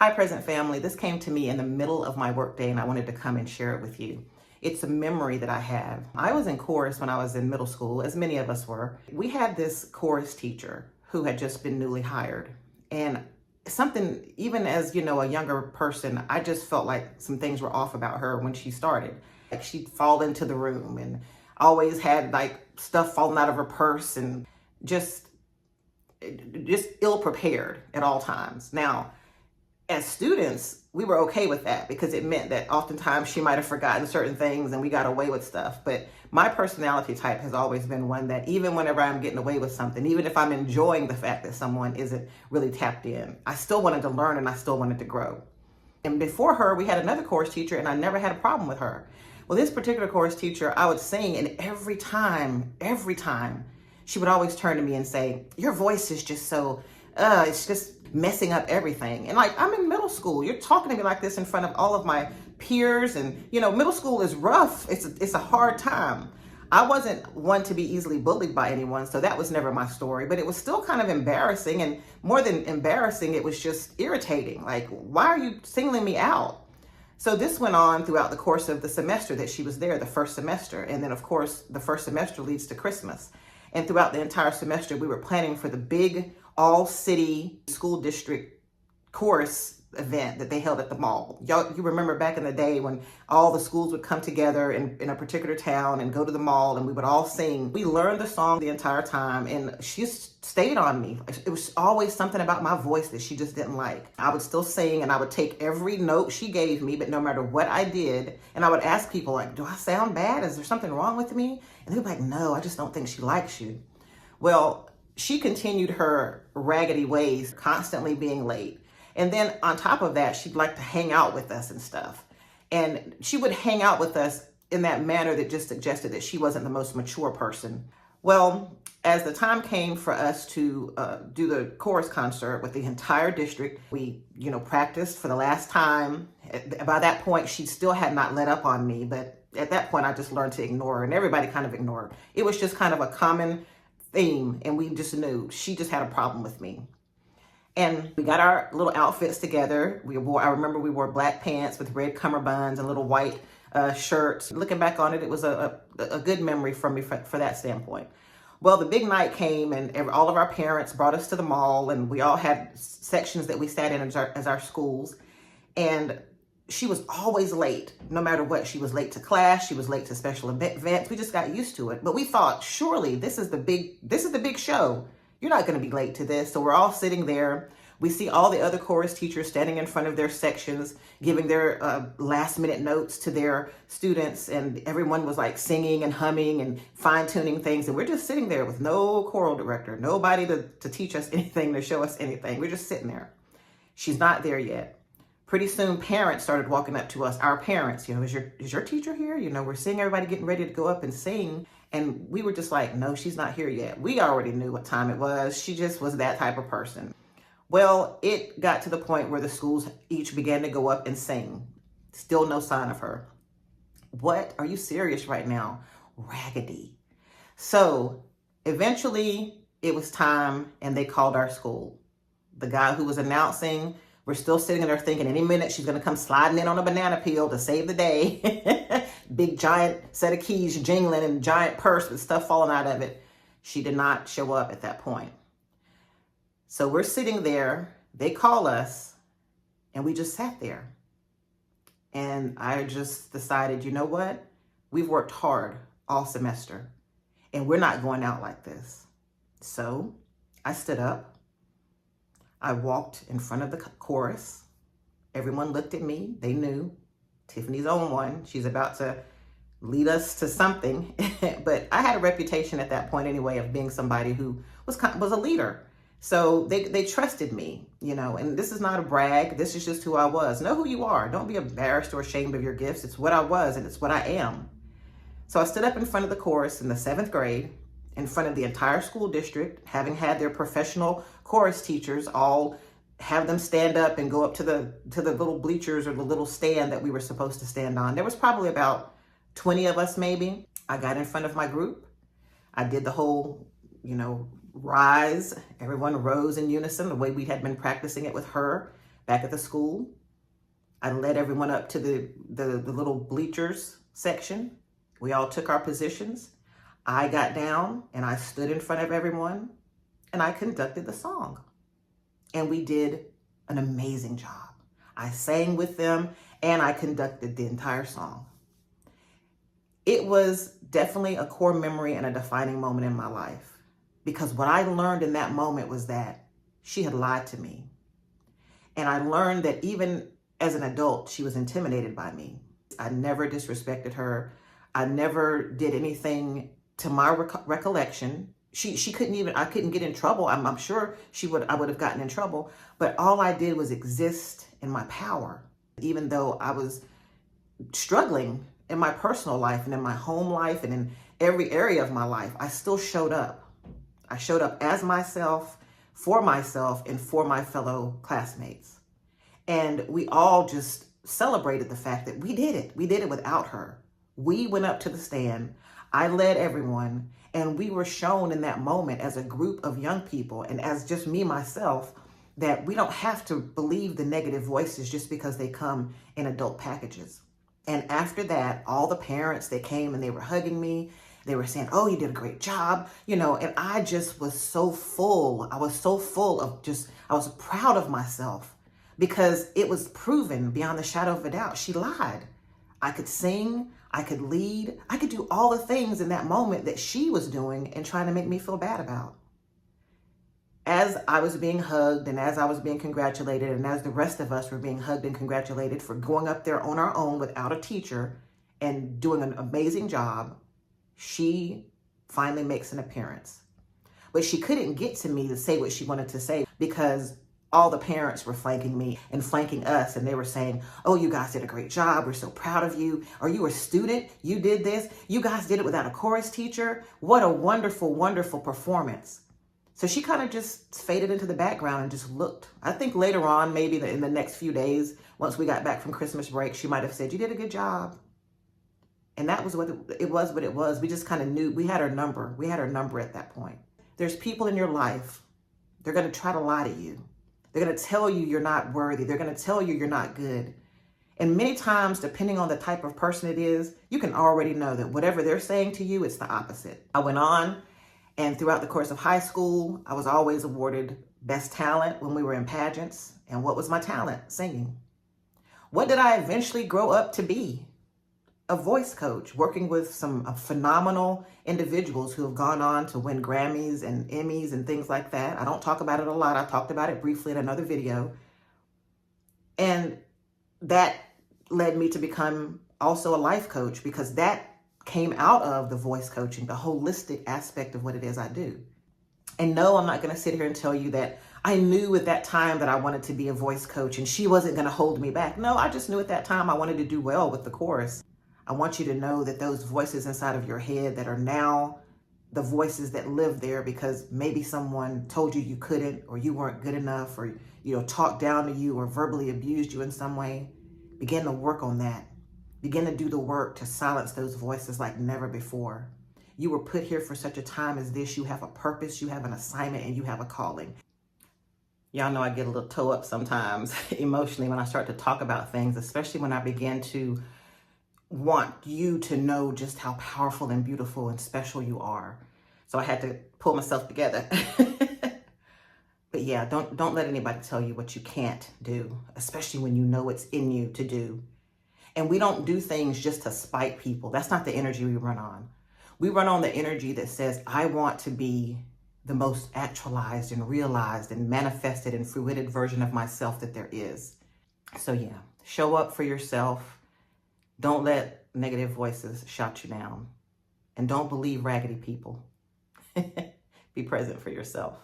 Hi, Present Family. This came to me in the middle of my workday and I wanted to come and share it with you. It's a memory that I have. I was in chorus when I was in middle school, as many of us were. We had this chorus teacher who had just been newly hired. And something, even as, a younger person, I just felt like some things were off about her when she started. Like she'd fall into the room and always had like stuff falling out of her purse and just ill prepared at all times. Now, as students, we were okay with that because it meant that oftentimes she might have forgotten certain things and we got away with stuff. But my personality type has always been one that even whenever I'm getting away with something, even if I'm enjoying the fact that someone isn't really tapped in, I still wanted to learn and I still wanted to grow. And before her, we had another chorus teacher and I never had a problem with her. Well, this particular chorus teacher, I would sing and every time, she would always turn to me and say, your voice is just so, it's just messing up everything. And like, I'm in middle school. You're talking to me like this in front of all of my peers. And, middle school is rough. It's a hard time. I wasn't one to be easily bullied by anyone, so that was never my story. But it was still kind of embarrassing. And more than embarrassing, it was just irritating. Like, why are you singling me out? So this went on throughout the course of the semester that she was there, the first semester. And then, of course, the first semester leads to Christmas. And throughout the entire semester, we were planning for the big all-city school district chorus event that they held at the mall. You remember back in the day when all the schools would come together in a particular town and go to the mall and we would all sing. We learned the song the entire time and she stayed on me. It was always something about my voice that she just didn't like. I would still sing and I would take every note she gave me, but no matter what I did, and I would ask people like, do I sound bad? Is there something wrong with me? And they'd be like, no, I just don't think she likes you. Well, she continued her raggedy ways, constantly being late. And then on top of that, she'd like to hang out with us and stuff. And she would hang out with us in that manner that just suggested that she wasn't the most mature person. Well, as the time came for us to do the chorus concert with the entire district, we, practiced for the last time. By that point, she still had not let up on me, but at that point, I just learned to ignore her, and everybody kind of ignored her. It was just kind of a common theme, and we just knew she just had a problem with me. And we got our little outfits together. I remember we wore black pants with red cummerbunds and little white shirts. Looking back on it, it was a good memory for me for that standpoint. Well, the big night came and all of our parents brought us to the mall and we all had sections that we sat in as our schools. And she was always late, no matter what. She was late to class. She was late to special events. We just got used to it. But we thought, surely this is the big show. You're not going to be late to this. So we're all sitting there. We see all the other chorus teachers standing in front of their sections, giving their last minute notes to their students. And everyone was like singing and humming and fine tuning things. And we're just sitting there with no choral director, nobody to teach us anything, to show us anything. We're just sitting there. She's not there yet. Pretty soon parents started walking up to us, our parents, is your teacher here? We're seeing everybody getting ready to go up and sing. And we were just like, no, she's not here yet. We already knew what time it was. She just was that type of person. Well, it got to the point where the schools each began to go up and sing. Still no sign of her. What? Are you serious right now? Raggedy. So eventually it was time and they called our school. The guy who was announcing, we're still sitting there thinking any minute she's going to come sliding in on a banana peel to save the day. Big giant set of keys jingling and giant purse with stuff falling out of it. She did not show up at that point. So we're sitting there, they call us, and we just sat there. And I just decided, you know what? We've worked hard all semester, and we're not going out like this. So I stood up. I walked in front of the chorus. Everyone looked at me. They knew Tiffany's own one. She's about to lead us to something. But I had a reputation at that point anyway of being somebody who was a leader. So they trusted me, and this is not a brag. This is just who I was. Know who you are. Don't be embarrassed or ashamed of your gifts. It's what I was and it's what I am. So I stood up in front of the chorus in the 7th grade, in front of the entire school district, having had their professional chorus teachers all have them stand up and go up to the little bleachers or the little stand that we were supposed to stand on. There was probably about 20 of us maybe. I got in front of my group. I did the whole, rise. Everyone rose in unison the way we had been practicing it with her. Back at the school, I led everyone up to the little bleachers section. We all took our positions. I got down and I stood in front of everyone and I conducted the song. And we did an amazing job. I sang with them and I conducted the entire song. It was definitely a core memory and a defining moment in my life, because what I learned in that moment was that she had lied to me. And I learned that even as an adult, she was intimidated by me. I never disrespected her. I never did anything to my recollection. She couldn't even, I couldn't get in trouble. I'm sure I would have gotten in trouble, but all I did was exist in my power. Even though I was struggling in my personal life and in my home life and in every area of my life, I still showed up. I showed up as myself, and for my fellow classmates. And we all just celebrated the fact that we did it. We did it without her. We went up to the stand. I led everyone, and we were shown in that moment as a group of young people and as just me, myself, that we don't have to believe the negative voices just because they come in adult packages. And after that, all the parents, they came and they were hugging me. They were saying, oh, you did a great job, and I just was so full. I was so full of I was proud of myself because it was proven beyond the shadow of a doubt. She lied. I could sing, I could lead, I could do all the things in that moment that she was doing and trying to make me feel bad about. As I was being hugged and as I was being congratulated and as the rest of us were being hugged and congratulated for going up there on our own without a teacher and doing an amazing job, she finally makes an appearance. But she couldn't get to me to say what she wanted to say because all the parents were flanking me and flanking us, and they were saying, oh, you guys did a great job. We're so proud of you. Are you a student? You did this. You guys did it without a chorus teacher. What a wonderful, wonderful performance. So she kind of just faded into the background and just looked. I think later on, maybe in the next few days, once we got back from Christmas break, she might have said, you did a good job. And that was what it was. We just kind of knew we had her number. We had her number at that point. There's people in your life. They're going to try to lie to you. They're going to tell you you're not worthy. They're going to tell you you're not good. And many times, depending on the type of person it is, you can already know that whatever they're saying to you, it's the opposite. I went on, and throughout the course of high school, I was always awarded best talent when we were in pageants. And what was my talent? Singing. What did I eventually grow up to be? A voice coach, working with some phenomenal individuals who have gone on to win Grammys and Emmys and things like that. I don't talk about it a lot. I talked about it briefly in another video. And that led me to become also a life coach, because that came out of the voice coaching, the holistic aspect of what it is I do. And no, I'm not going to sit here and tell you that I knew at that time that I wanted to be a voice coach and she wasn't going to hold me back. No, I just knew at that time I wanted to do well with the chorus. I want you to know that those voices inside of your head that are now the voices that live there because maybe someone told you you couldn't, or you weren't good enough, or, talked down to you or verbally abused you in some way, begin to work on that. Begin to do the work to silence those voices like never before. You were put here for such a time as this. You have a purpose, you have an assignment, and you have a calling. Y'all know I get a little toe up sometimes emotionally when I start to talk about things, especially when I begin to want you to know just how powerful and beautiful and special you are. So I had to pull myself together. But yeah, don't let anybody tell you what you can't do, especially when you know it's in you to do. And we don't do things just to spite people. That's not the energy we run on. We run on the energy that says, I want to be the most actualized and realized and manifested and fruited version of myself that there is. So yeah, show up for yourself. Don't let negative voices shout you down. And don't believe raggedy people. Be present for yourself.